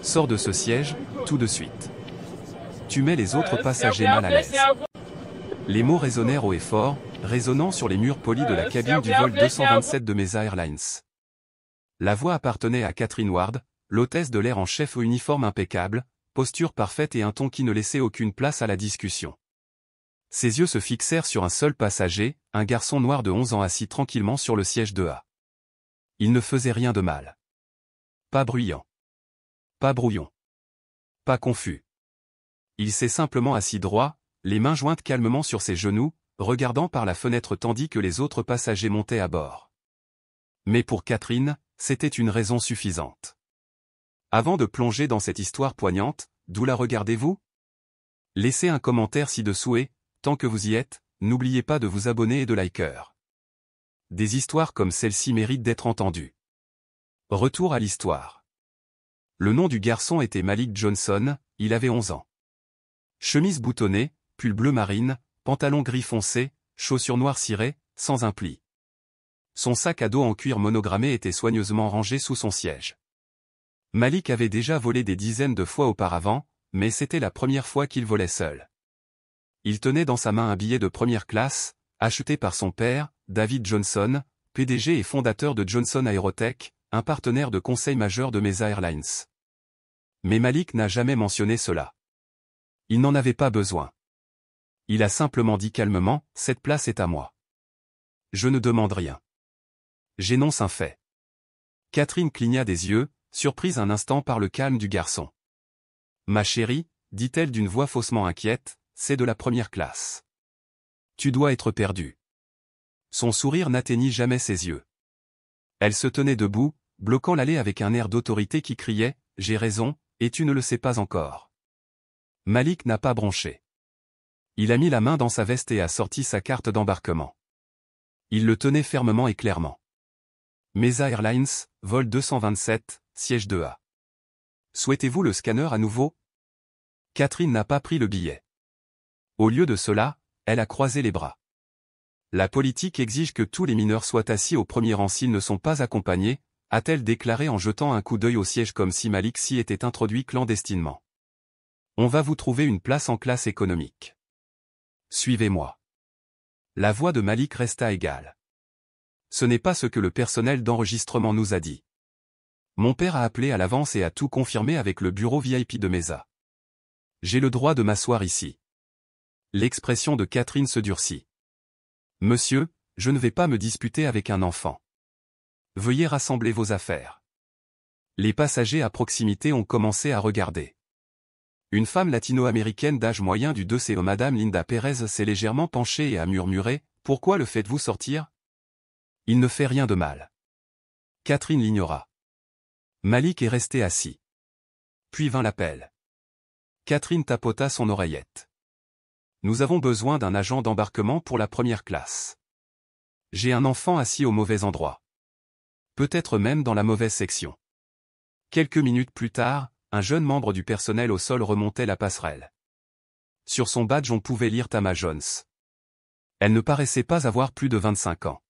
Sors de ce siège, tout de suite. Tu mets les autres passagers mal à l'aise. Les mots résonnèrent haut et fort, résonnant sur les murs polis de la cabine du vol 227 de Mesa Airlines. La voix appartenait à Catherine Ward, l'hôtesse de l'air en chef au uniforme impeccable, posture parfaite et un ton qui ne laissait aucune place à la discussion. Ses yeux se fixèrent sur un seul passager, un garçon noir de 11 ans assis tranquillement sur le siège 2A. Il ne faisait rien de mal. Pas bruyant. Pas brouillon. Pas confus. Il s'est simplement assis droit, les mains jointes calmement sur ses genoux, regardant par la fenêtre tandis que les autres passagers montaient à bord. Mais pour Catherine, c'était une raison suffisante. Avant de plonger dans cette histoire poignante, d'où la regardez-vous? Laissez un commentaire ci-dessous et, tant que vous y êtes, n'oubliez pas de vous abonner et de liker. Des histoires comme celle-ci méritent d'être entendues. Retour à l'histoire. Le nom du garçon était Malik Johnson, il avait 11 ans. Chemise boutonnée, pull bleu marine, pantalon gris foncé, chaussures noires cirées, sans un pli. Son sac à dos en cuir monogrammé était soigneusement rangé sous son siège. Malik avait déjà volé des dizaines de fois auparavant, mais c'était la première fois qu'il volait seul. Il tenait dans sa main un billet de première classe, acheté par son père, David Johnson, PDG et fondateur de Johnson Aerotech, un partenaire de conseil majeur de Mesa Airlines. Mais Malik n'a jamais mentionné cela. Il n'en avait pas besoin. Il a simplement dit calmement, « Cette place est à moi. Je ne demande rien. J'énonce un fait. » Catherine cligna des yeux, surprise un instant par le calme du garçon. « Ma chérie, dit-elle d'une voix faussement inquiète, c'est de la première classe. Tu dois être perdue. » Son sourire n'atteignit jamais ses yeux. Elle se tenait debout, bloquant l'allée avec un air d'autorité qui criait, « J'ai raison, et tu ne le sais pas encore. » Malik n'a pas bronché. Il a mis la main dans sa veste et a sorti sa carte d'embarquement. Il le tenait fermement et clairement. Mesa Airlines, vol 227, siège 2A. Souhaitez-vous le scanner à nouveau? Catherine n'a pas pris le billet. Au lieu de cela, elle a croisé les bras. La politique exige que tous les mineurs soient assis au premier rang s'ils ne sont pas accompagnés, a-t-elle déclaré en jetant un coup d'œil au siège comme si Malik s'y était introduit clandestinement. On va vous trouver une place en classe économique. Suivez-moi. La voix de Malik resta égale. Ce n'est pas ce que le personnel d'enregistrement nous a dit. Mon père a appelé à l'avance et a tout confirmé avec le bureau VIP de Mesa. J'ai le droit de m'asseoir ici. L'expression de Catherine se durcit. Monsieur, je ne vais pas me disputer avec un enfant. Veuillez rassembler vos affaires. Les passagers à proximité ont commencé à regarder. Une femme latino-américaine d'âge moyen du 2CO, Madame Linda Perez, s'est légèrement penchée et a murmuré, « Pourquoi le faites-vous sortir? Il ne fait rien de mal. » Catherine l'ignora. Malik est resté assis. Puis vint l'appel. Catherine tapota son oreillette. « Nous avons besoin d'un agent d'embarquement pour la première classe. J'ai un enfant assis au mauvais endroit. Peut-être même dans la mauvaise section. » Quelques minutes plus tard, un jeune membre du personnel au sol remontait la passerelle. Sur son badge on pouvait lire Tama Jones. Elle ne paraissait pas avoir plus de 25 ans.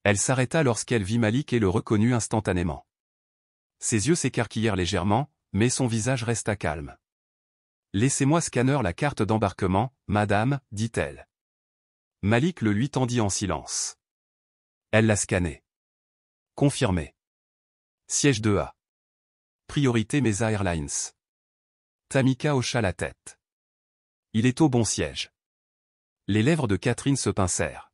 Elle s'arrêta lorsqu'elle vit Malik et le reconnut instantanément. Ses yeux s'écarquillèrent légèrement, mais son visage resta calme. « Laissez-moi scanner la carte d'embarquement, madame, dit-elle. Malik le lui tendit en silence. Elle l'a scanné. Confirmé. Siège 2A. Priorité Mesa Airlines. Tamika hocha la tête. Il est au bon siège. Les lèvres de Catherine se pincèrent.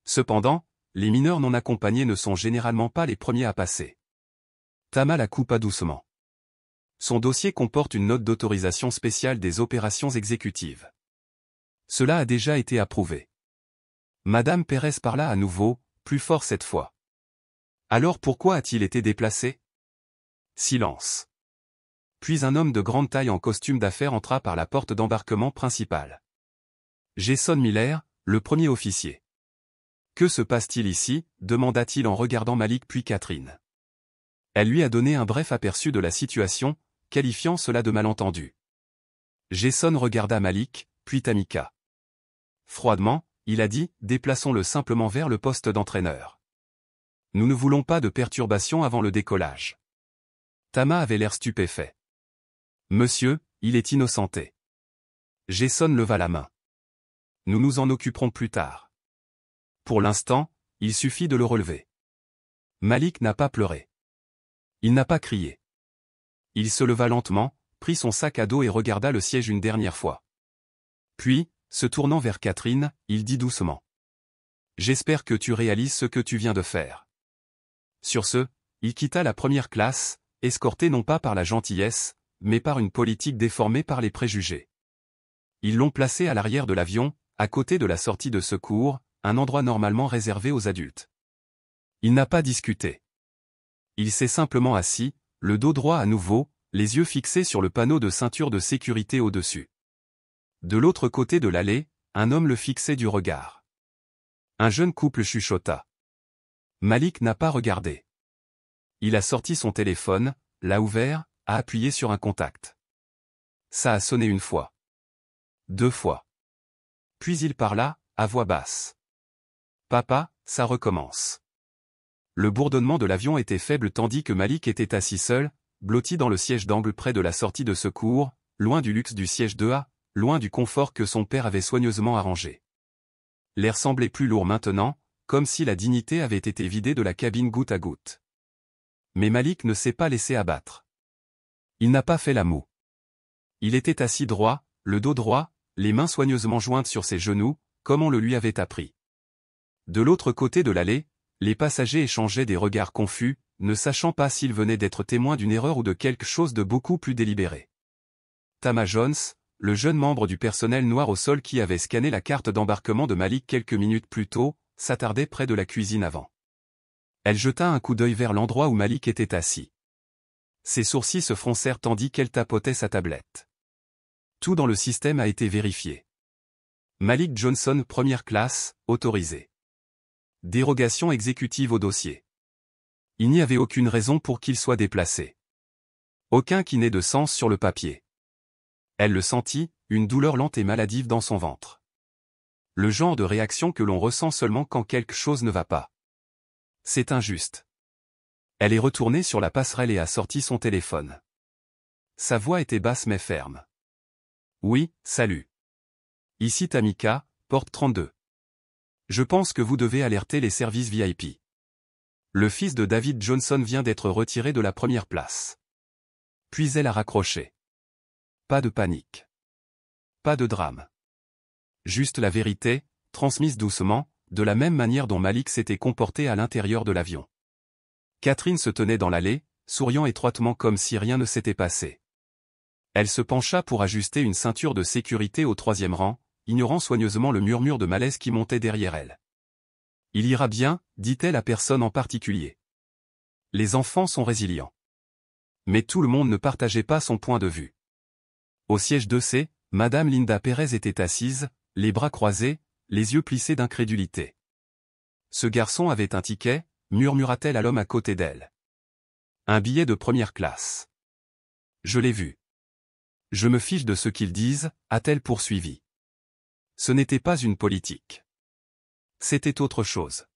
Cependant, les mineurs non accompagnés ne sont généralement pas les premiers à passer. Tama la coupa doucement. Son dossier comporte une note d'autorisation spéciale des opérations exécutives. Cela a déjà été approuvé. Madame Pérez parla à nouveau, plus fort cette fois. Alors pourquoi a-t-il été déplacé? Silence. Puis un homme de grande taille en costume d'affaires entra par la porte d'embarquement principale. Jason Miller, le premier officier. Que se passe-t-il ici? Demanda-t-il en regardant Malik puis Catherine. Elle lui a donné un bref aperçu de la situation, qualifiant cela de malentendu. Jason regarda Malik, puis Tamika. Froidement, il a dit, déplaçons-le simplement vers le poste d'entraîneur. Nous ne voulons pas de perturbations avant le décollage. Tama avait l'air stupéfait. Monsieur, il est innocenté. Jason leva la main. Nous nous en occuperons plus tard. Pour l'instant, il suffit de le relever. Malik n'a pas pleuré. Il n'a pas crié. Il se leva lentement, prit son sac à dos et regarda le siège une dernière fois. Puis, se tournant vers Catherine, il dit doucement. J'espère que tu réalises ce que tu viens de faire. Sur ce, il quitta la première classe, escorté non pas par la gentillesse, mais par une politique déformée par les préjugés. Ils l'ont placé à l'arrière de l'avion, à côté de la sortie de secours, un endroit normalement réservé aux adultes. Il n'a pas discuté. Il s'est simplement assis, le dos droit à nouveau, les yeux fixés sur le panneau de ceinture de sécurité au-dessus. De l'autre côté de l'allée, un homme le fixait du regard. Un jeune couple chuchota. Malik n'a pas regardé. Il a sorti son téléphone, l'a ouvert, a appuyé sur un contact. Ça a sonné une fois. 2 fois. Puis il parla, à voix basse. Papa, ça recommence. Le bourdonnement de l'avion était faible tandis que Malik était assis seul, blotti dans le siège d'angle près de la sortie de secours, loin du luxe du siège 2A, loin du confort que son père avait soigneusement arrangé. L'air semblait plus lourd maintenant, comme si la dignité avait été vidée de la cabine goutte à goutte. Mais Malik ne s'est pas laissé abattre. Il n'a pas fait la moue. Il était assis droit, le dos droit, les mains soigneusement jointes sur ses genoux, comme on le lui avait appris. De l'autre côté de l'allée, les passagers échangeaient des regards confus, ne sachant pas s'ils venaient d'être témoins d'une erreur ou de quelque chose de beaucoup plus délibéré. Tama Jones, le jeune membre du personnel noir au sol qui avait scanné la carte d'embarquement de Malik quelques minutes plus tôt, s'attardait près de la cuisine avant. Elle jeta un coup d'œil vers l'endroit où Malik était assis. Ses sourcils se froncèrent tandis qu'elle tapotait sa tablette. Tout dans le système a été vérifié. Malik Johnson première classe, autorisé. Dérogation exécutive au dossier. Il n'y avait aucune raison pour qu'il soit déplacé. Aucun qui n'ait de sens sur le papier. Elle le sentit, une douleur lente et maladive dans son ventre. Le genre de réaction que l'on ressent seulement quand quelque chose ne va pas. C'est injuste. Elle est retournée sur la passerelle et a sorti son téléphone. Sa voix était basse mais ferme. Oui, salut. Ici Tamika, porte 32. Je pense que vous devez alerter les services VIP. Le fils de David Johnson vient d'être retiré de la première place. Puis elle a raccroché. Pas de panique. Pas de drame. Juste la vérité, transmise doucement, de la même manière dont Malik s'était comporté à l'intérieur de l'avion. Catherine se tenait dans l'allée, souriant étroitement comme si rien ne s'était passé. Elle se pencha pour ajuster une ceinture de sécurité au 3e rang, ignorant soigneusement le murmure de malaise qui montait derrière elle. Il ira bien, dit-elle à personne en particulier. Les enfants sont résilients. Mais tout le monde ne partageait pas son point de vue. Au siège 2C, Madame Linda Perez était assise, les bras croisés, les yeux plissés d'incrédulité. Ce garçon avait un ticket, murmura-t-elle à l'homme à côté d'elle. Un billet de première classe. Je l'ai vu. Je me fiche de ce qu'ils disent, a-t-elle poursuivi. Ce n'était pas une politique. C'était autre chose.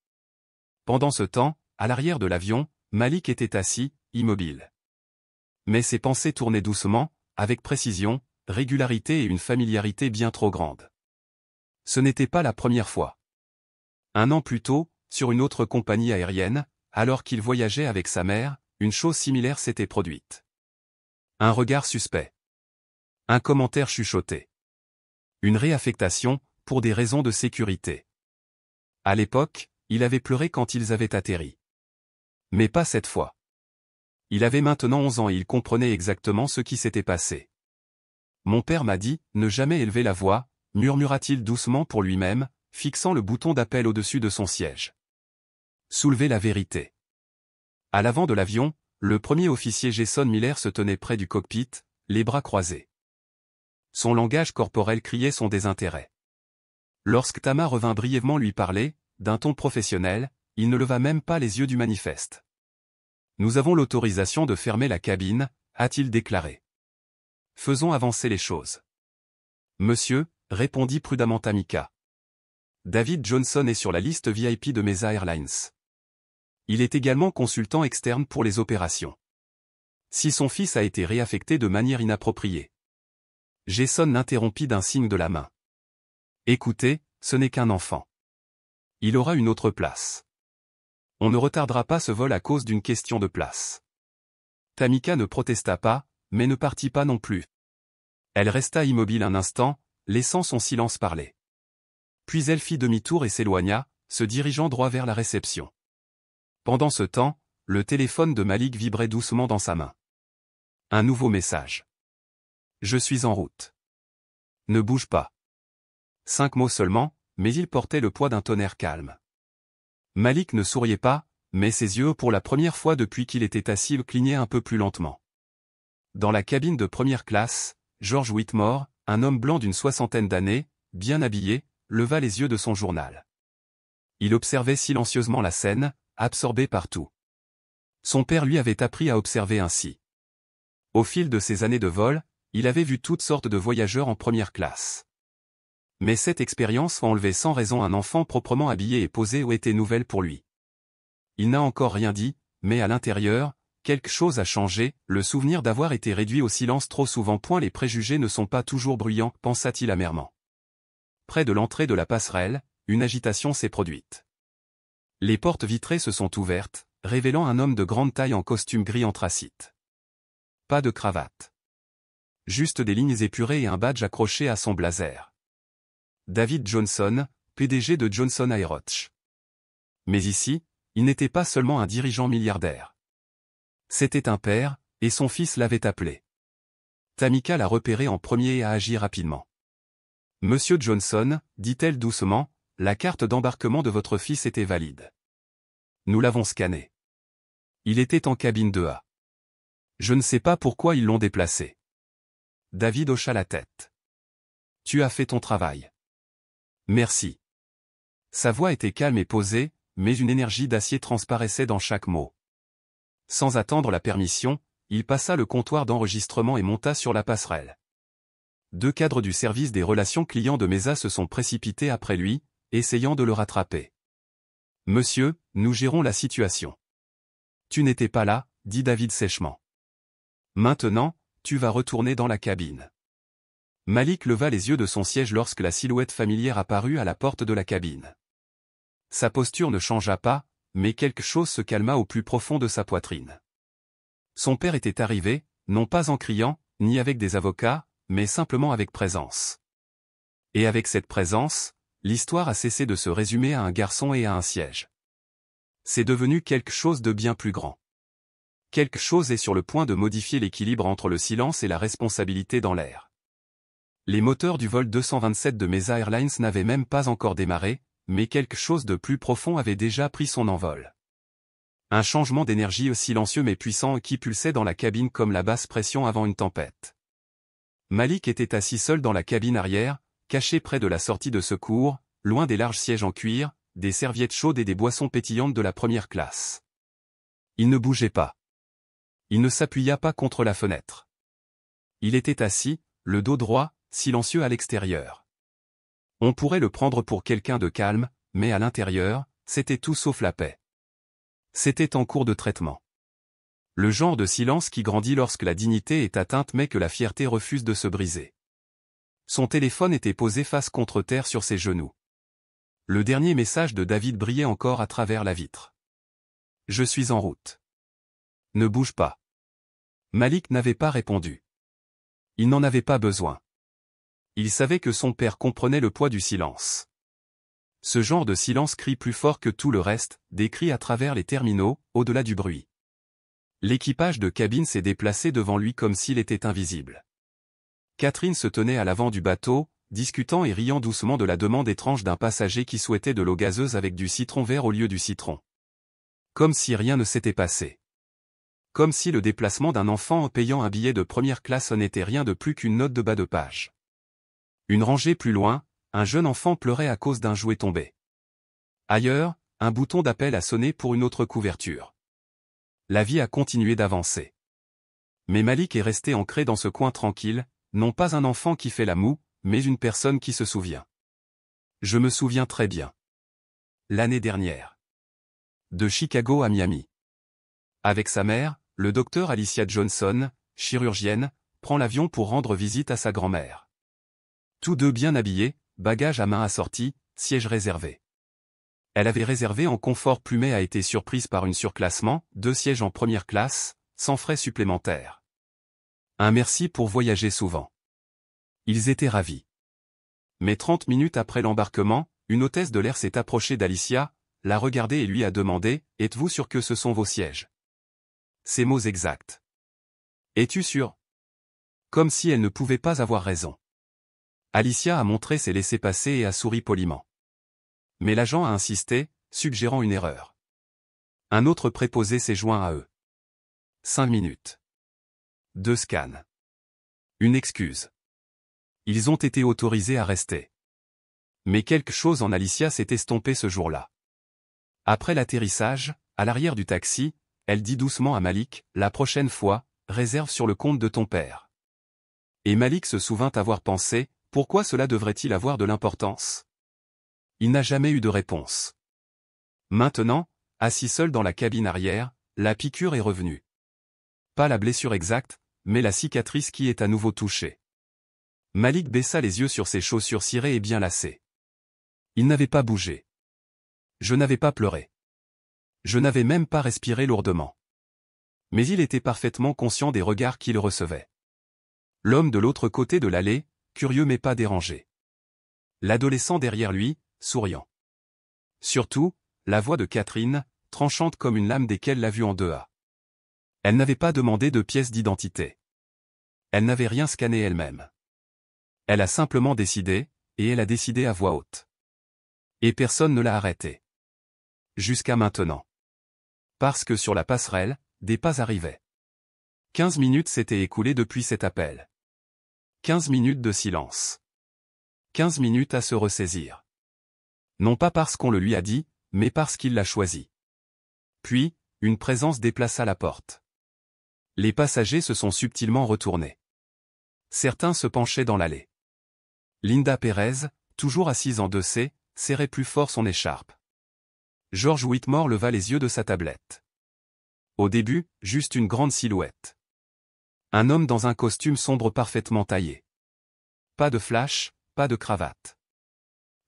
Pendant ce temps, à l'arrière de l'avion, Malik était assis, immobile. Mais ses pensées tournaient doucement, avec précision, régularité et une familiarité bien trop grande. Ce n'était pas la première fois. 1 an plus tôt, sur une autre compagnie aérienne, alors qu'il voyageait avec sa mère, une chose similaire s'était produite. Un regard suspect. Un commentaire chuchoté. Une réaffectation, pour des raisons de sécurité. À l'époque, il avait pleuré quand ils avaient atterri. Mais pas cette fois. Il avait maintenant 11 ans et il comprenait exactement ce qui s'était passé. Mon père m'a dit, ne jamais élever la voix, murmura-t-il doucement pour lui-même, fixant le bouton d'appel au-dessus de son siège. Soulevez la vérité. À l'avant de l'avion, le premier officier Jason Miller se tenait près du cockpit, les bras croisés. Son langage corporel criait son désintérêt. Lorsque Tama revint brièvement lui parler, d'un ton professionnel, il ne leva même pas les yeux du manifeste. Nous avons l'autorisation de fermer la cabine, a-t-il déclaré. Faisons avancer les choses. Monsieur, répondit prudemment Tamika. David Johnson est sur la liste VIP de Mesa Airlines. Il est également consultant externe pour les opérations. Si son fils a été réaffecté de manière inappropriée. Jason l'interrompit d'un signe de la main. Écoutez, ce n'est qu'un enfant. Il aura une autre place. On ne retardera pas ce vol à cause d'une question de place. Tamika ne protesta pas, mais ne partit pas non plus. Elle resta immobile un instant, laissant son silence parler. Puis elle fit demi-tour et s'éloigna, se dirigeant droit vers la réception. Pendant ce temps, le téléphone de Malik vibrait doucement dans sa main. Un nouveau message. Je suis en route. Ne bouge pas. 5 mots seulement, mais il portait le poids d'un tonnerre calme. Malik ne souriait pas, mais ses yeux pour la première fois depuis qu'il était assis clignaient un peu plus lentement. Dans la cabine de première classe, George Whitmore, un homme blanc d'une 60aine d'années, bien habillé, leva les yeux de son journal. Il observait silencieusement la scène, absorbé par tout. Son père lui avait appris à observer ainsi. Au fil de ses années de vol, il avait vu toutes sortes de voyageurs en première classe. Mais cette expérience enlevait sans raison un enfant proprement habillé et posé ou était nouvelle pour lui. Il n'a encore rien dit, mais à l'intérieur, quelque chose a changé, le souvenir d'avoir été réduit au silence trop souvent. Les préjugés ne sont pas toujours bruyants, pensa-t-il amèrement. Près de l'entrée de la passerelle, une agitation s'est produite. Les portes vitrées se sont ouvertes, révélant un homme de grande taille en costume gris anthracite. Pas de cravate. Juste des lignes épurées et un badge accroché à son blazer. David Johnson, PDG de Johnson Aeroch. Mais ici, il n'était pas seulement un dirigeant milliardaire. C'était un père, et son fils l'avait appelé. Tamika l'a repéré en premier et a agi rapidement. « Monsieur Johnson, dit-elle doucement, la carte d'embarquement de votre fils était valide. Nous l'avons scanné. Il était en cabine 2A. Je ne sais pas pourquoi ils l'ont déplacé. » David hocha la tête. « Tu as fait ton travail. Merci. » Sa voix était calme et posée, mais une énergie d'acier transparaissait dans chaque mot. Sans attendre la permission, il passa le comptoir d'enregistrement et monta sur la passerelle. 2 cadres du service des relations clients de Mesa se sont précipités après lui, essayant de le rattraper. « Monsieur, nous gérons la situation. »« Tu n'étais pas là, » dit David sèchement. « Maintenant, tu vas retourner dans la cabine. » Malik leva les yeux de son siège lorsque la silhouette familière apparut à la porte de la cabine. Sa posture ne changea pas, mais quelque chose se calma au plus profond de sa poitrine. Son père était arrivé, non pas en criant, ni avec des avocats, mais simplement avec présence. Et avec cette présence, l'histoire a cessé de se résumer à un garçon et à un siège. C'est devenu quelque chose de bien plus grand. Quelque chose est sur le point de modifier l'équilibre entre le silence et la responsabilité dans l'air. Les moteurs du vol 227 de Mesa Airlines n'avaient même pas encore démarré, mais quelque chose de plus profond avait déjà pris son envol. Un changement d'énergie silencieux mais puissant qui pulsait dans la cabine comme la basse pression avant une tempête. Malik était assis seul dans la cabine arrière, caché près de la sortie de secours, loin des larges sièges en cuir, des serviettes chaudes et des boissons pétillantes de la première classe. Il ne bougeait pas. Il ne s'appuya pas contre la fenêtre. Il était assis, le dos droit, silencieux à l'extérieur. On pourrait le prendre pour quelqu'un de calme, mais à l'intérieur, c'était tout sauf la paix. C'était en cours de traitement. Le genre de silence qui grandit lorsque la dignité est atteinte mais que la fierté refuse de se briser. Son téléphone était posé face contre terre sur ses genoux. Le dernier message de David brillait encore à travers la vitre. « Je suis en route. Ne bouge pas. » Malik n'avait pas répondu. Il n'en avait pas besoin. Il savait que son père comprenait le poids du silence. Ce genre de silence crie plus fort que tout le reste, des cris à travers les terminaux, au-delà du bruit. L'équipage de cabine s'est déplacé devant lui comme s'il était invisible. Catherine se tenait à l'avant du bateau, discutant et riant doucement de la demande étrange d'un passager qui souhaitait de l'eau gazeuse avec du citron vert au lieu du citron. Comme si rien ne s'était passé. Comme si le déplacement d'un enfant en payant un billet de première classe n'était rien de plus qu'une note de bas de page. Une rangée plus loin, un jeune enfant pleurait à cause d'un jouet tombé. Ailleurs, un bouton d'appel a sonné pour une autre couverture. La vie a continué d'avancer. Mais Malik est resté ancré dans ce coin tranquille, non pas un enfant qui fait la moue, mais une personne qui se souvient. Je me souviens très bien. L'année dernière. De Chicago à Miami. Avec sa mère, le docteur Alicia Johnson, chirurgienne, prend l'avion pour rendre visite à sa grand-mère. Tous deux bien habillés, bagages à main assortis, sièges réservés. Elle avait réservé en confort plus mais a été surprise par un surclassement, 2 sièges en première classe, sans frais supplémentaires. Un merci pour voyager souvent. Ils étaient ravis. Mais 30 minutes après l'embarquement, une hôtesse de l'air s'est approchée d'Alicia, l'a regardée et lui a demandé « Êtes-vous sûr que ce sont vos sièges ?» Ces mots exacts. « Es-tu sûr ?» Comme si elle ne pouvait pas avoir raison. Alicia a montré ses laissez-passer et a souri poliment. Mais l'agent a insisté, suggérant une erreur. Un autre préposé s'est joint à eux. 5 minutes. 2 scans. Une excuse. Ils ont été autorisés à rester. Mais quelque chose en Alicia s'est estompé ce jour-là. Après l'atterrissage, à l'arrière du taxi, elle dit doucement à Malik, « La prochaine fois, réserve sur le compte de ton père. » Et Malik se souvint avoir pensé, pourquoi cela devrait-il avoir de l'importance? Il n'a jamais eu de réponse. Maintenant, assis seul dans la cabine arrière, la piqûre est revenue. Pas la blessure exacte, mais la cicatrice qui est à nouveau touchée. Malik baissa les yeux sur ses chaussures cirées et bien lacées. Il n'avait pas bougé. Je n'avais pas pleuré. Je n'avais même pas respiré lourdement. Mais il était parfaitement conscient des regards qu'il recevait. L'homme de l'autre côté de l'allée, curieux mais pas dérangé. L'adolescent derrière lui, souriant. Surtout, la voix de Catherine, tranchante comme une lame desquelles l'a vue en 2A. Elle n'avait pas demandé de pièce d'identité. Elle n'avait rien scanné elle-même. Elle a simplement décidé, et elle a décidé à voix haute. Et personne ne l'a arrêtée. Jusqu'à maintenant. Parce que sur la passerelle, des pas arrivaient. 15 minutes s'étaient écoulées depuis cet appel. 15 minutes de silence. 15 minutes à se ressaisir. Non pas parce qu'on le lui a dit, mais parce qu'il l'a choisi. Puis, une présence déplaça la porte. Les passagers se sont subtilement retournés. Certains se penchaient dans l'allée. Linda Perez, toujours assise en 2C, serrait plus fort son écharpe. George Whitmore leva les yeux de sa tablette. Au début, juste une grande silhouette. Un homme dans un costume sombre parfaitement taillé. Pas de flash, pas de cravate.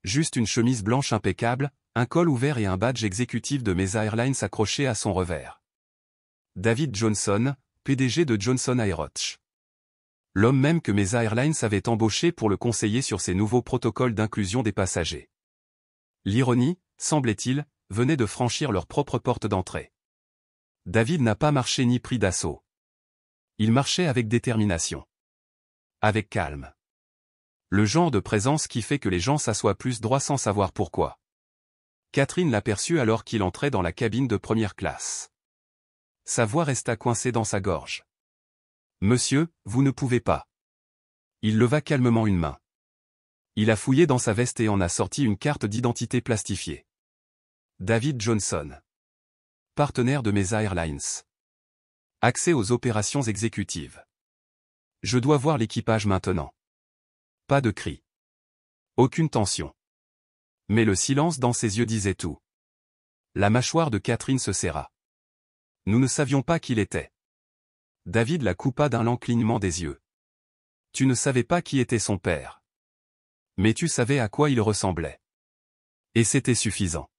Juste une chemise blanche impeccable, un col ouvert et un badge exécutif de Mesa Airlines accroché à son revers. David Johnson, PDG de Johnson Aeroch. L'homme même que Mesa Airlines avait embauché pour le conseiller sur ses nouveaux protocoles d'inclusion des passagers. L'ironie, semblait-il, venait de franchir leur propre porte d'entrée. David n'a pas marché ni pris d'assaut. Il marchait avec détermination. Avec calme. Le genre de présence qui fait que les gens s'assoient plus droit sans savoir pourquoi. Catherine l'aperçut alors qu'il entrait dans la cabine de première classe. Sa voix resta coincée dans sa gorge. « Monsieur, vous ne pouvez pas. » Il leva calmement une main. Il a fouillé dans sa veste et en a sorti une carte d'identité plastifiée. David Johnson. Partenaire de Mesa Airlines. Accès aux opérations exécutives. Je dois voir l'équipage maintenant. Pas de cri. Aucune tension. Mais le silence dans ses yeux disait tout. La mâchoire de Catherine se serra. Nous ne savions pas qui il était. David la coupa d'un lent clignement des yeux. Tu ne savais pas qui était son père. Mais tu savais à quoi il ressemblait. Et c'était suffisant.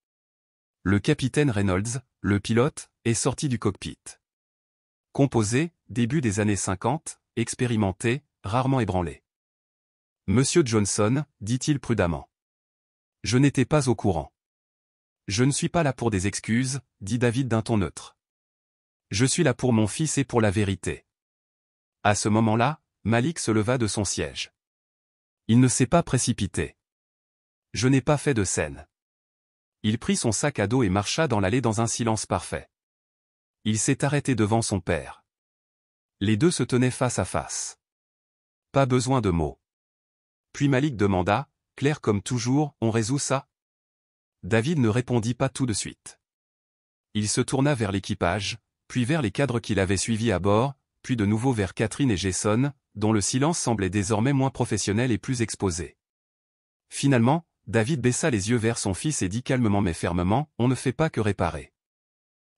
Le capitaine Reynolds, le pilote, est sorti du cockpit. Composé, début des années 50, expérimenté, rarement ébranlé. Monsieur Johnson, dit-il prudemment. Je n'étais pas au courant. Je ne suis pas là pour des excuses, dit David d'un ton neutre. Je suis là pour mon fils et pour la vérité. À ce moment-là, Malik se leva de son siège. Il ne s'est pas précipité. Je n'ai pas fait de scène. Il prit son sac à dos et marcha dans l'allée dans un silence parfait. Il s'est arrêté devant son père. Les deux se tenaient face à face. Pas besoin de mots. Puis Malik demanda, clair comme toujours, on résout ça? David ne répondit pas tout de suite. Il se tourna vers l'équipage, puis vers les cadres qu'il avait suivis à bord, puis de nouveau vers Catherine et Jason, dont le silence semblait désormais moins professionnel et plus exposé. Finalement, David baissa les yeux vers son fils et dit calmement mais fermement, on ne fait pas que réparer.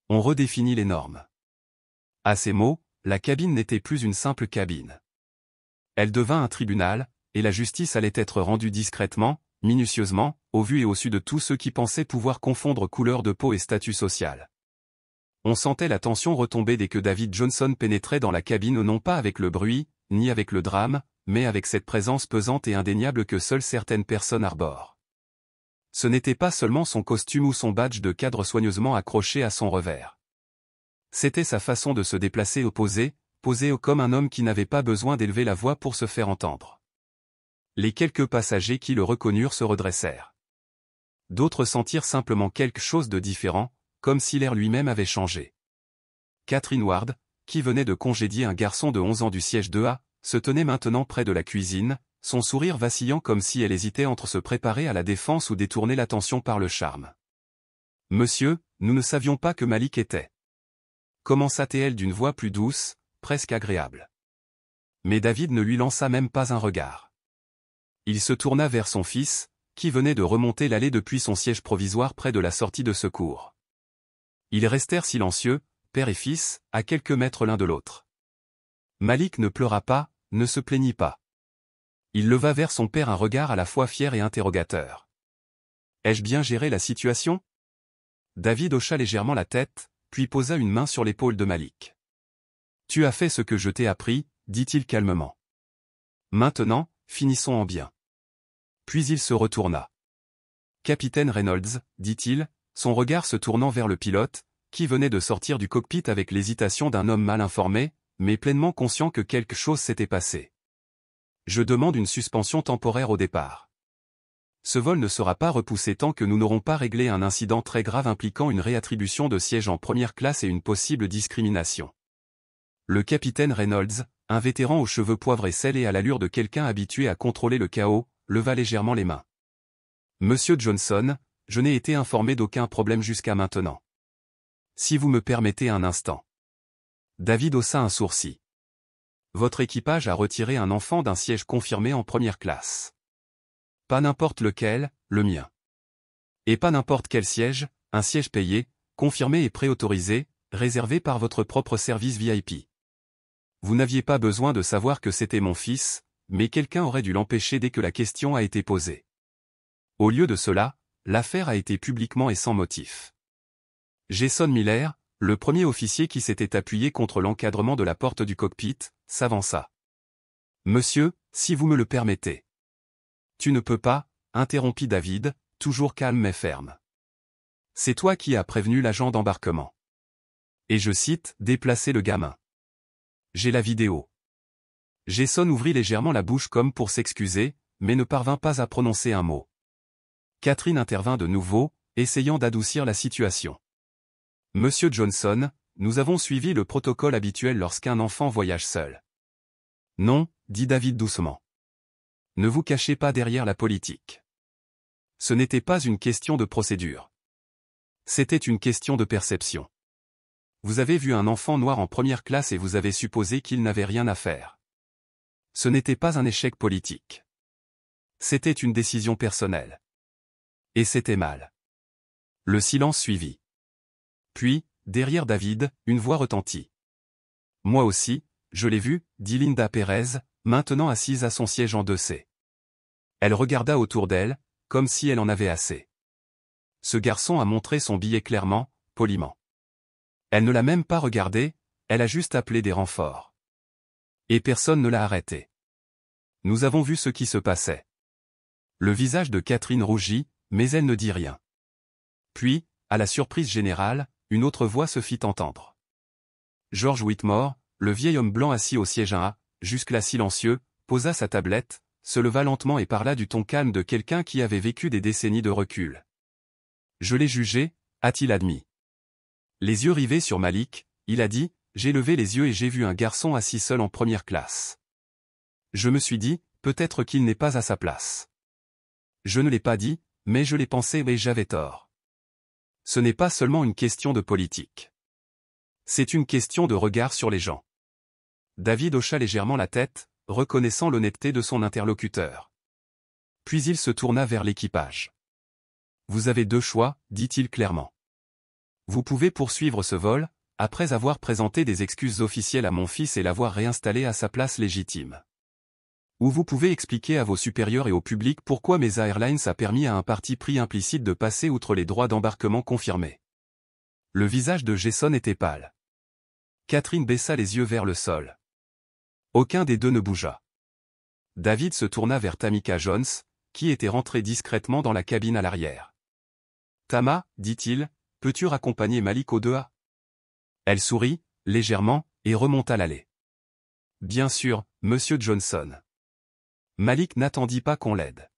On redéfinit les normes. À ces mots, la cabine n'était plus une simple cabine. Elle devint un tribunal, et la justice allait être rendue discrètement, minutieusement, au vu et au su de tous ceux qui pensaient pouvoir confondre couleur de peau et statut social. On sentait la tension retomber dès que David Johnson pénétrait dans la cabine, non pas avec le bruit, ni avec le drame, mais avec cette présence pesante et indéniable que seules certaines personnes arborent. Ce n'était pas seulement son costume ou son badge de cadre soigneusement accroché à son revers. C'était sa façon de se déplacer posé comme un homme qui n'avait pas besoin d'élever la voix pour se faire entendre. Les quelques passagers qui le reconnurent se redressèrent. D'autres sentirent simplement quelque chose de différent, comme si l'air lui-même avait changé. Catherine Ward, qui venait de congédier un garçon de 11 ans du siège 2A, se tenait maintenant près de la cuisine, son sourire vacillant comme si elle hésitait entre se préparer à la défense ou détourner l'attention par le charme. « Monsieur, nous ne savions pas que Malik était. » Commença-t-elle d'une voix plus douce, presque agréable. Mais David ne lui lança même pas un regard. Il se tourna vers son fils, qui venait de remonter l'allée depuis son siège provisoire près de la sortie de secours. Ils restèrent silencieux, père et fils, à quelques mètres l'un de l'autre. Malik ne pleura pas, ne se plaignit pas. Il leva vers son père un regard à la fois fier et interrogateur. « Ai-je bien géré la situation ?» David hocha légèrement la tête, puis posa une main sur l'épaule de Malik. « Tu as fait ce que je t'ai appris, » dit-il calmement. « Maintenant, finissons en bien. » Puis il se retourna. « Capitaine Reynolds, » dit-il, son regard se tournant vers le pilote, qui venait de sortir du cockpit avec l'hésitation d'un homme mal informé, mais pleinement conscient que quelque chose s'était passé. « Je demande une suspension temporaire au départ. Ce vol ne sera pas repoussé tant que nous n'aurons pas réglé un incident très grave impliquant une réattribution de siège en première classe et une possible discrimination. » Le capitaine Reynolds, un vétéran aux cheveux poivre et sel et à l'allure de quelqu'un habitué à contrôler le chaos, leva légèrement les mains. « Monsieur Johnson, je n'ai été informé d'aucun problème jusqu'à maintenant. Si vous me permettez un instant. » David haussa un sourcil. « Votre équipage a retiré un enfant d'un siège confirmé en première classe. Pas n'importe lequel, le mien. Et pas n'importe quel siège, un siège payé, confirmé et préautorisé, réservé par votre propre service VIP. Vous n'aviez pas besoin de savoir que c'était mon fils, mais quelqu'un aurait dû l'empêcher dès que la question a été posée. Au lieu de cela, l'affaire a été publiquement et sans motif. » Jason Miller, le premier officier qui s'était appuyé contre l'encadrement de la porte du cockpit, s'avança. « Monsieur, si vous me le permettez. »« Tu ne peux pas, » interrompit David, toujours calme mais ferme. « C'est toi qui as prévenu l'agent d'embarquement. Et je cite, déplacer le gamin. J'ai la vidéo. » Jason ouvrit légèrement la bouche comme pour s'excuser, mais ne parvint pas à prononcer un mot. Catherine intervint de nouveau, essayant d'adoucir la situation. « Monsieur Johnson, nous avons suivi le protocole habituel lorsqu'un enfant voyage seul. »« Non, » dit David doucement. « Ne vous cachez pas derrière la politique. Ce n'était pas une question de procédure. C'était une question de perception. Vous avez vu un enfant noir en première classe et vous avez supposé qu'il n'avait rien à faire. Ce n'était pas un échec politique. C'était une décision personnelle. Et c'était mal. » Le silence suivit. Puis, derrière David, une voix retentit. « Moi aussi, je l'ai vu, » dit Linda Perez, maintenant assise à son siège en 2C. Elle regarda autour d'elle, comme si elle en avait assez. Ce garçon a montré son billet clairement, poliment. Elle ne l'a même pas regardé, elle a juste appelé des renforts. Et personne ne l'a arrêté. Nous avons vu ce qui se passait. Le visage de Catherine rougit, mais elle ne dit rien. Puis, à la surprise générale, une autre voix se fit entendre. George Whitmore, le vieil homme blanc assis au siège 1A, jusque-là silencieux, posa sa tablette, se leva lentement et parla du ton calme de quelqu'un qui avait vécu des décennies de recul. « Je l'ai jugé, » a-t-il admis. Les yeux rivés sur Malik, il a dit, « J'ai levé les yeux et j'ai vu un garçon assis seul en première classe. Je me suis dit, peut-être qu'il n'est pas à sa place. Je ne l'ai pas dit, mais je l'ai pensé et j'avais tort. Ce n'est pas seulement une question de politique. C'est une question de regard sur les gens. » David hocha légèrement la tête, reconnaissant l'honnêteté de son interlocuteur. Puis il se tourna vers l'équipage. « Vous avez deux choix, dit-il clairement. Vous pouvez poursuivre ce vol, après avoir présenté des excuses officielles à mon fils et l'avoir réinstallé à sa place légitime. Ou vous pouvez expliquer à vos supérieurs et au public pourquoi Mesa Airlines a permis à un parti pris implicite de passer outre les droits d'embarquement confirmés. Le visage de Jason était pâle. Catherine baissa les yeux vers le sol. Aucun des deux ne bougea. David se tourna vers Tamika Jones, qui était rentrée discrètement dans la cabine à l'arrière. « Tama, dit-il, peux-tu raccompagner Malik au 2A ?» Elle sourit, légèrement, et remonta l'allée. « Bien sûr, monsieur Johnson. » Malik n'attendit pas qu'on l'aide.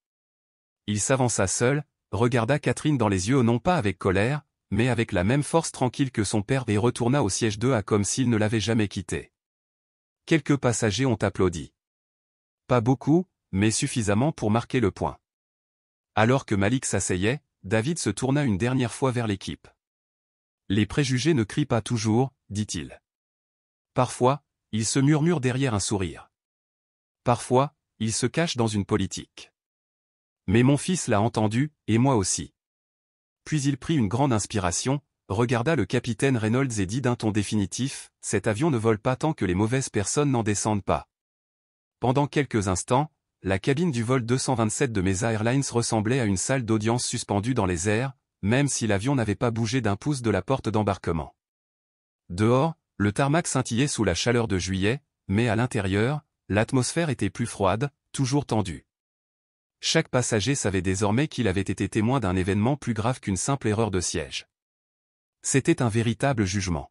Il s'avança seul, regarda Catherine dans les yeux non pas avec colère, mais avec la même force tranquille que son père et retourna au siège 2A comme s'il ne l'avait jamais quitté. Quelques passagers ont applaudi. Pas beaucoup, mais suffisamment pour marquer le point. Alors que Malik s'asseyait, David se tourna une dernière fois vers l'équipe. « Les préjugés ne crient pas toujours, dit-il. Parfois, ils se murmurent derrière un sourire. Parfois, ils se cachent dans une politique. Mais mon fils l'a entendu, et moi aussi. » Puis il prit une grande inspiration, regarda le capitaine Reynolds et dit d'un ton définitif, « Cet avion ne vole pas tant que les mauvaises personnes n'en descendent pas. » Pendant quelques instants, la cabine du vol 227 de Mesa Airlines ressemblait à une salle d'audience suspendue dans les airs, même si l'avion n'avait pas bougé d'un pouce de la porte d'embarquement. Dehors, le tarmac scintillait sous la chaleur de juillet, mais à l'intérieur, l'atmosphère était plus froide, toujours tendue. Chaque passager savait désormais qu'il avait été témoin d'un événement plus grave qu'une simple erreur de siège. C'était un véritable jugement.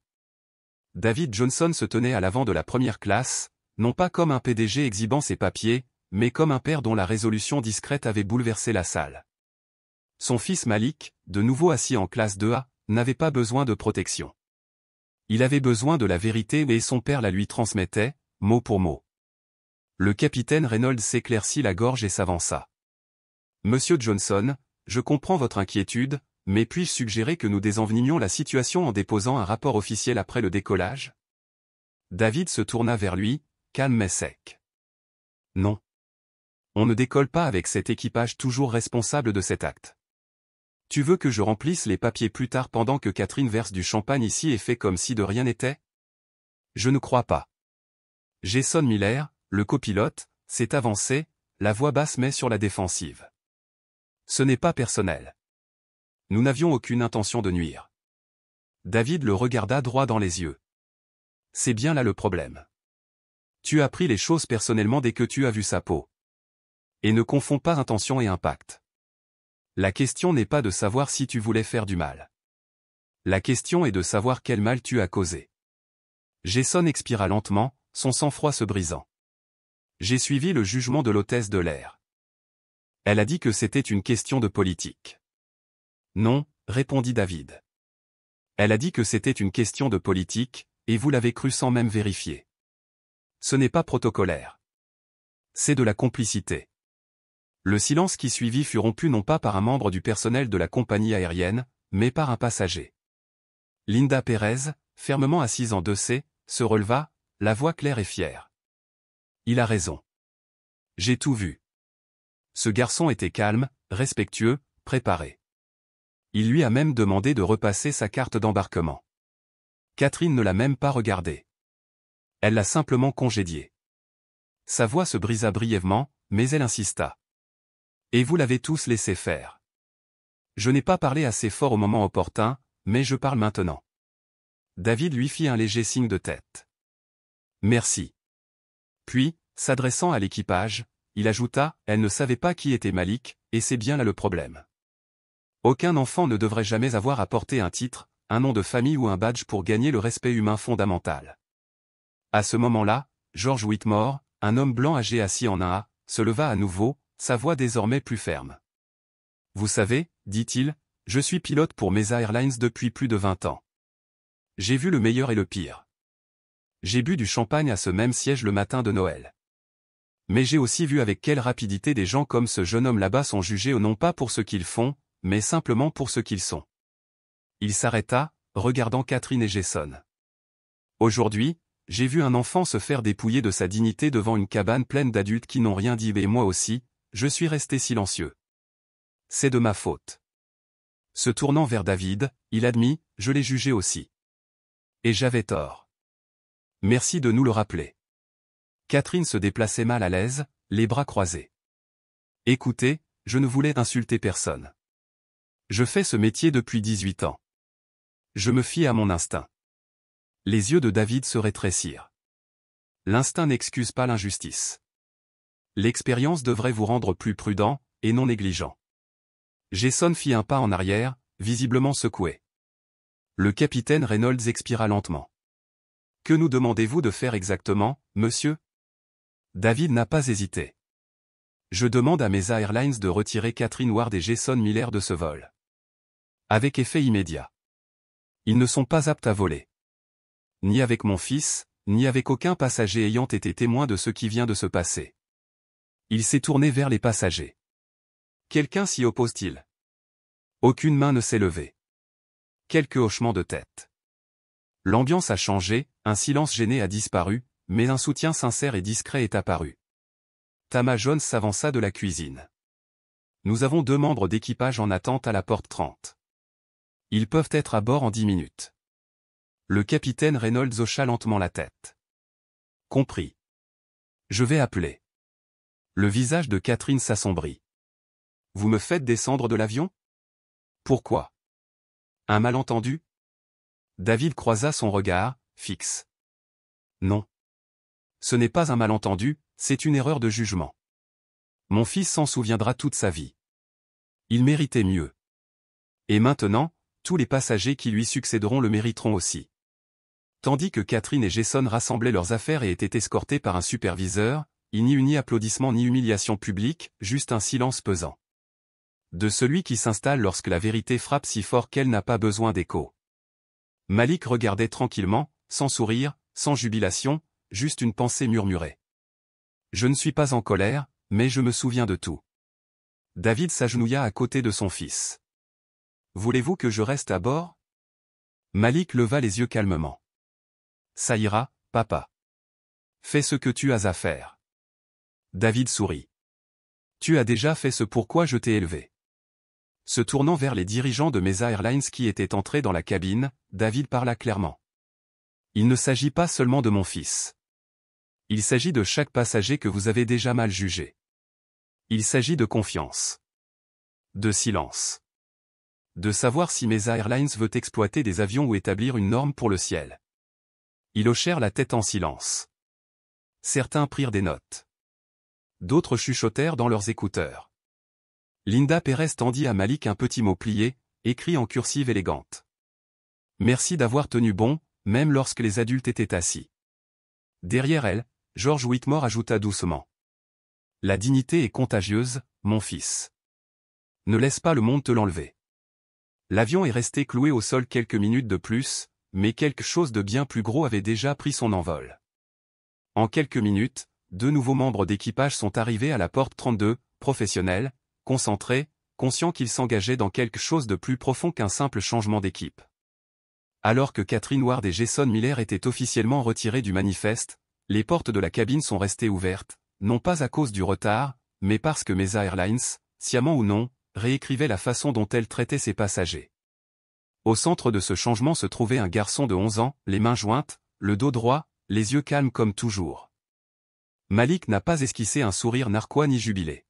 David Johnson se tenait à l'avant de la première classe, non pas comme un PDG exhibant ses papiers, mais comme un père dont la résolution discrète avait bouleversé la salle. Son fils Malik, de nouveau assis en classe 2A, n'avait pas besoin de protection. Il avait besoin de la vérité et son père la lui transmettait, mot pour mot. Le capitaine Reynolds s'éclaircit la gorge et s'avança. « Monsieur Johnson, je comprends votre inquiétude, mais puis-je suggérer que nous désenvenimions la situation en déposant un rapport officiel après le décollage ?» David se tourna vers lui, calme mais sec. « Non. On ne décolle pas avec cet équipage toujours responsable de cet acte. Tu veux que je remplisse les papiers plus tard pendant que Catherine verse du champagne ici et fait comme si de rien n'était? Je ne crois pas. » Jason Miller, le copilote, s'est avancé, la voix basse mais sur la défensive. « Ce n'est pas personnel. Nous n'avions aucune intention de nuire. » David le regarda droit dans les yeux. « C'est bien là le problème. Tu as pris les choses personnellement dès que tu as vu sa peau. Et ne confonds pas intention et impact. La question n'est pas de savoir si tu voulais faire du mal. La question est de savoir quel mal tu as causé. » Jason expira lentement, son sang-froid se brisant. J'ai suivi le jugement de l'hôtesse de l'air. Elle a dit que c'était une question de politique. Non, répondit David. Elle a dit que c'était une question de politique, et vous l'avez cru sans même vérifier. Ce n'est pas protocolaire. C'est de la complicité. Le silence qui suivit fut rompu non pas par un membre du personnel de la compagnie aérienne, mais par un passager. Linda Perez, fermement assise en 2C, se releva, la voix claire et fière. Il a raison. J'ai tout vu. Ce garçon était calme, respectueux, préparé. Il lui a même demandé de repasser sa carte d'embarquement. Catherine ne l'a même pas regardé. Elle l'a simplement congédié. Sa voix se brisa brièvement, mais elle insista. Et vous l'avez tous laissé faire. Je n'ai pas parlé assez fort au moment opportun, mais je parle maintenant. David lui fit un léger signe de tête. Merci. Puis, s'adressant à l'équipage, il ajouta, elle ne savait pas qui était Malik, et c'est bien là le problème. Aucun enfant ne devrait jamais avoir à porter un titre, un nom de famille ou un badge pour gagner le respect humain fondamental. À ce moment-là, George Whitmore, un homme blanc âgé assis en 1A, se leva à nouveau, sa voix désormais plus ferme. Vous savez, dit-il, je suis pilote pour Mesa Airlines depuis plus de 20 ans. J'ai vu le meilleur et le pire. J'ai bu du champagne à ce même siège le matin de Noël. Mais j'ai aussi vu avec quelle rapidité des gens comme ce jeune homme là-bas sont jugés non pas pour ce qu'ils font, mais simplement pour ce qu'ils sont. Il s'arrêta, regardant Catherine et Jason. Aujourd'hui, j'ai vu un enfant se faire dépouiller de sa dignité devant une cabane pleine d'adultes qui n'ont rien dit et moi aussi, je suis resté silencieux. C'est de ma faute. Se tournant vers David, il admit, je l'ai jugé aussi. Et j'avais tort. Merci de nous le rappeler. Catherine se déplaçait mal à l'aise, les bras croisés. Écoutez, je ne voulais insulter personne. Je fais ce métier depuis 18 ans. Je me fie à mon instinct. Les yeux de David se rétrécirent. L'instinct n'excuse pas l'injustice. L'expérience devrait vous rendre plus prudent, et non négligent. Jason fit un pas en arrière, visiblement secoué. Le capitaine Reynolds expira lentement. Que nous demandez-vous de faire exactement, monsieur? David n'a pas hésité. Je demande à Mesa Airlines de retirer Catherine Ward et Jason Miller de ce vol. Avec effet immédiat. Ils ne sont pas aptes à voler. Ni avec mon fils, ni avec aucun passager ayant été témoin de ce qui vient de se passer. Il s'est tourné vers les passagers. Quelqu'un s'y oppose-t-il? Aucune main ne s'est levée. Quelques hochements de tête. L'ambiance a changé, un silence gêné a disparu, mais un soutien sincère et discret est apparu. Tama Jones s'avança de la cuisine. Nous avons 2 membres d'équipage en attente à la porte 30. Ils peuvent être à bord en 10 minutes. Le capitaine Reynolds hocha lentement la tête. Compris. Je vais appeler. Le visage de Catherine s'assombrit. Vous me faites descendre de l'avion? Pourquoi? Un malentendu? David croisa son regard, fixe. Non. Ce n'est pas un malentendu, c'est une erreur de jugement. Mon fils s'en souviendra toute sa vie. Il méritait mieux. Et maintenant, tous les passagers qui lui succéderont le mériteront aussi. Tandis que Catherine et Jason rassemblaient leurs affaires et étaient escortés par un superviseur, il n'y eut ni applaudissement ni humiliation publique, juste un silence pesant. De celui qui s'installe lorsque la vérité frappe si fort qu'elle n'a pas besoin d'écho. Malik regardait tranquillement, sans sourire, sans jubilation, juste une pensée murmurée. Je ne suis pas en colère, mais je me souviens de tout. David s'agenouilla à côté de son fils. Voulez-vous que je reste à bord? Malik leva les yeux calmement. Ça ira, papa. Fais ce que tu as à faire. David sourit. Tu as déjà fait ce pourquoi je t'ai élevé. Se tournant vers les dirigeants de Mesa Airlines qui étaient entrés dans la cabine, David parla clairement. Il ne s'agit pas seulement de mon fils. Il s'agit de chaque passager que vous avez déjà mal jugé. Il s'agit de confiance. De silence. De savoir si Mesa Airlines veut exploiter des avions ou établir une norme pour le ciel. Ils hochèrent la tête en silence. Certains prirent des notes. D'autres chuchotèrent dans leurs écouteurs. Linda Perez tendit à Malik un petit mot plié, écrit en cursive élégante. Merci d'avoir tenu bon, même lorsque les adultes étaient assis. Derrière elle, George Whitmore ajouta doucement. La dignité est contagieuse, mon fils. Ne laisse pas le monde te l'enlever. L'avion est resté cloué au sol quelques minutes de plus, mais quelque chose de bien plus gros avait déjà pris son envol. En quelques minutes, 2 nouveaux membres d'équipage sont arrivés à la porte 32, professionnels, concentrés, conscients qu'ils s'engageaient dans quelque chose de plus profond qu'un simple changement d'équipe. Alors que Catherine Ward et Jason Miller étaient officiellement retirés du manifeste, les portes de la cabine sont restées ouvertes, non pas à cause du retard, mais parce que Mesa Airlines, sciemment ou non, réécrivait la façon dont elle traitait ses passagers. Au centre de ce changement se trouvait un garçon de 11 ans, les mains jointes, le dos droit, les yeux calmes comme toujours. Malik n'a pas esquissé un sourire narquois ni jubilé.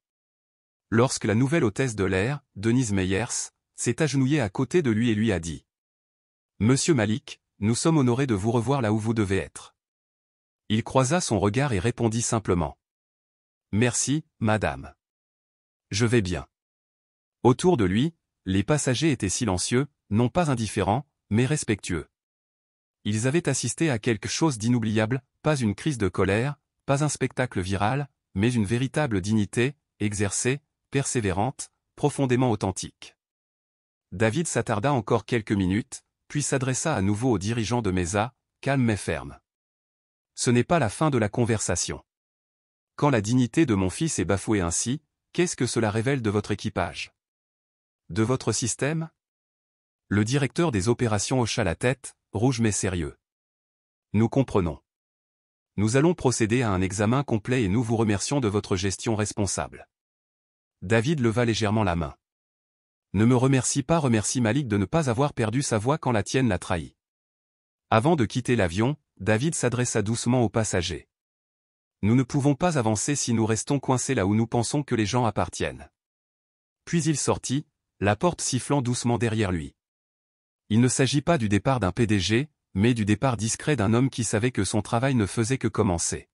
Lorsque la nouvelle hôtesse de l'air, Denise Meyers, s'est agenouillée à côté de lui et lui a dit « Monsieur Malik, nous sommes honorés de vous revoir là où vous devez être. » Il croisa son regard et répondit simplement « Merci, madame. Je vais bien. » Autour de lui, les passagers étaient silencieux, non pas indifférents, mais respectueux. Ils avaient assisté à quelque chose d'inoubliable, pas une crise de colère, pas un spectacle viral, mais une véritable dignité, exercée, persévérante, profondément authentique. David s'attarda encore quelques minutes, puis s'adressa à nouveau au dirigeant de Mesa, calme mais ferme. Ce n'est pas la fin de la conversation. Quand la dignité de mon fils est bafouée ainsi, qu'est-ce que cela révèle de votre équipage? De votre système? Le directeur des opérations hocha la tête, rouge mais sérieux. Nous comprenons. Nous allons procéder à un examen complet et nous vous remercions de votre gestion responsable. David leva légèrement la main. Ne me remercie pas, remercie Malik de ne pas avoir perdu sa voix quand la tienne l'a trahi. Avant de quitter l'avion, David s'adressa doucement aux passagers. Nous ne pouvons pas avancer si nous restons coincés là où nous pensons que les gens appartiennent. Puis il sortit, la porte sifflant doucement derrière lui. Il ne s'agit pas du départ d'un PDG, mais du départ discret d'un homme qui savait que son travail ne faisait que commencer.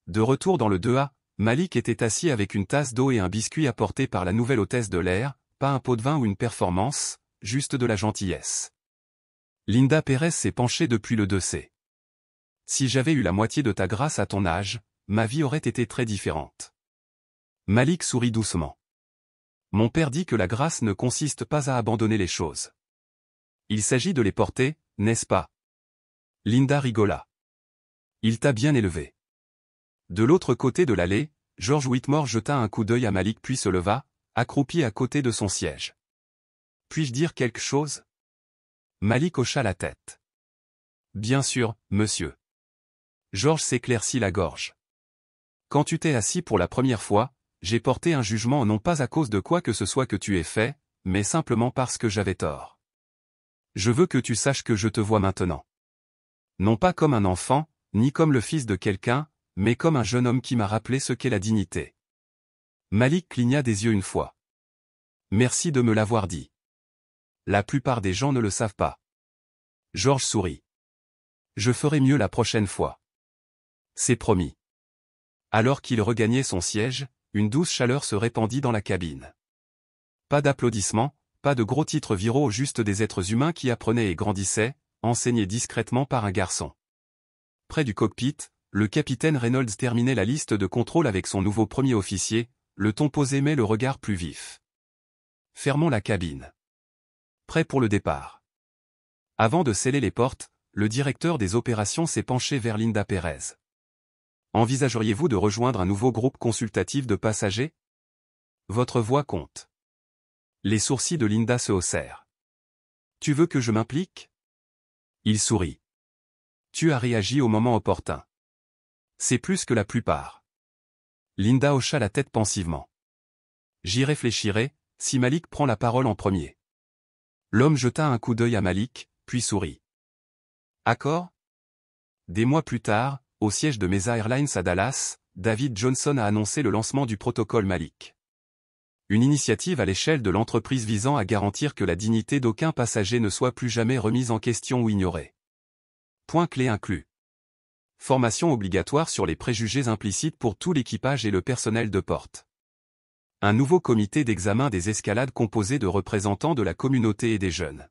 De retour dans le 2A, Malik était assis avec une tasse d'eau et un biscuit apporté par la nouvelle hôtesse de l'air, pas un pot de vin ou une performance, juste de la gentillesse. Linda Pérez s'est penchée depuis le 2C. Si j'avais eu la moitié de ta grâce à ton âge, ma vie aurait été très différente. Malik sourit doucement. Mon père dit que la grâce ne consiste pas à abandonner les choses. Il s'agit de les porter, n'est-ce pas? Linda rigola. Il t'a bien élevé. De l'autre côté de l'allée, George Whitmore jeta un coup d'œil à Malik puis se leva, accroupi à côté de son siège. Puis-je dire quelque chose? Malik hocha la tête. Bien sûr, monsieur. George s'éclaircit la gorge. Quand tu t'es assis pour la première fois, j'ai porté un jugement non pas à cause de quoi que ce soit que tu aies fait, mais simplement parce que j'avais tort. Je veux que tu saches que je te vois maintenant. Non pas comme un enfant, ni comme le fils de quelqu'un, mais comme un jeune homme qui m'a rappelé ce qu'est la dignité. Malik cligna des yeux une fois. Merci de me l'avoir dit. La plupart des gens ne le savent pas. George sourit. Je ferai mieux la prochaine fois. C'est promis. Alors qu'il regagnait son siège, une douce chaleur se répandit dans la cabine. Pas d'applaudissements, pas de gros titres viraux, juste des êtres humains qui apprenaient et grandissaient, enseignés discrètement par un garçon. Près du cockpit, le capitaine Reynolds terminait la liste de contrôle avec son nouveau premier officier, le ton posé mais le regard plus vif. Fermons la cabine. Prêt pour le départ. Avant de sceller les portes, le directeur des opérations s'est penché vers Linda Pérez. Envisageriez-vous de rejoindre un nouveau groupe consultatif de passagers? Votre voix compte. Les sourcils de Linda se haussèrent. Tu veux que je m'implique? Il sourit. Tu as réagi au moment opportun. C'est plus que la plupart. Linda hocha la tête pensivement. J'y réfléchirai, si Malik prend la parole en premier. L'homme jeta un coup d'œil à Malik, puis sourit. Accord? Des mois plus tard, au siège de Mesa Airlines à Dallas, David Johnson a annoncé le lancement du protocole Malik. Une initiative à l'échelle de l'entreprise visant à garantir que la dignité d'aucun passager ne soit plus jamais remise en question ou ignorée. Point clé inclus. Formation obligatoire sur les préjugés implicites pour tout l'équipage et le personnel de porte. Un nouveau comité d'examen des escalades composé de représentants de la communauté et des jeunes.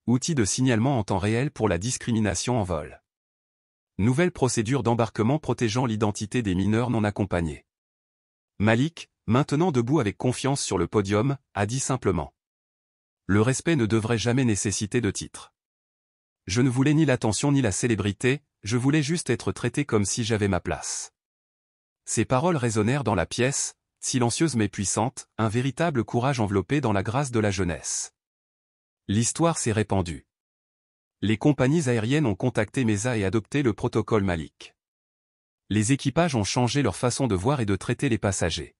Outils de signalement en temps réel pour la discrimination en vol. Nouvelle procédure d'embarquement protégeant l'identité des mineurs non accompagnés. Malik, maintenant debout avec confiance sur le podium, a dit simplement. Le respect ne devrait jamais nécessiter de titre. Je ne voulais ni l'attention ni la célébrité, je voulais juste être traité comme si j'avais ma place. Ces paroles résonnèrent dans la pièce, silencieuses mais puissantes, un véritable courage enveloppé dans la grâce de la jeunesse. L'histoire s'est répandue. Les compagnies aériennes ont contacté Mesa et adopté le protocole Malik. Les équipages ont changé leur façon de voir et de traiter les passagers.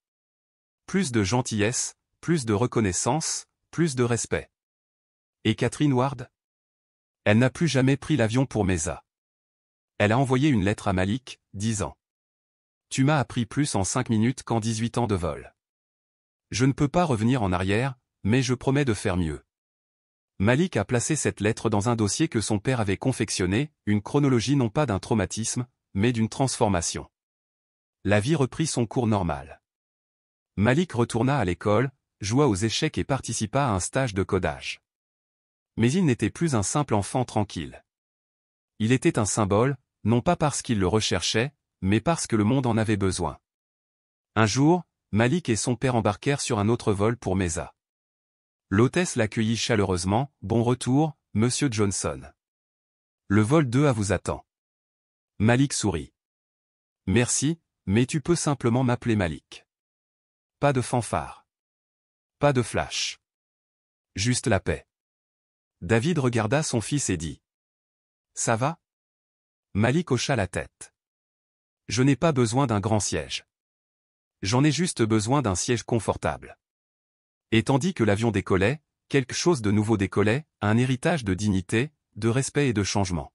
Plus de gentillesse, plus de reconnaissance, plus de respect. Et Catherine Ward? Elle n'a plus jamais pris l'avion pour Mesa. Elle a envoyé une lettre à Malik, disant « Tu m'as appris plus en 5 minutes qu'en 18 ans de vol. Je ne peux pas revenir en arrière, mais je promets de faire mieux. » Malik a placé cette lettre dans un dossier que son père avait confectionné, une chronologie non pas d'un traumatisme, mais d'une transformation. La vie reprit son cours normal. Malik retourna à l'école, joua aux échecs et participa à un stage de codage. Mais il n'était plus un simple enfant tranquille. Il était un symbole, non pas parce qu'il le recherchait, mais parce que le monde en avait besoin. Un jour, Malik et son père embarquèrent sur un autre vol pour Mesa. L'hôtesse l'accueillit chaleureusement, « Bon retour, monsieur Johnson. Le vol 2A vous attend. » Malik sourit. « Merci, mais tu peux simplement m'appeler Malik. » Pas de fanfare. Pas de flash. Juste la paix. David regarda son fils et dit. « Ça va ?» Malik hocha la tête. « Je n'ai pas besoin d'un grand siège. J'en ai juste besoin d'un siège confortable. » Et tandis que l'avion décollait, quelque chose de nouveau décollait, un héritage de dignité, de respect et de changement.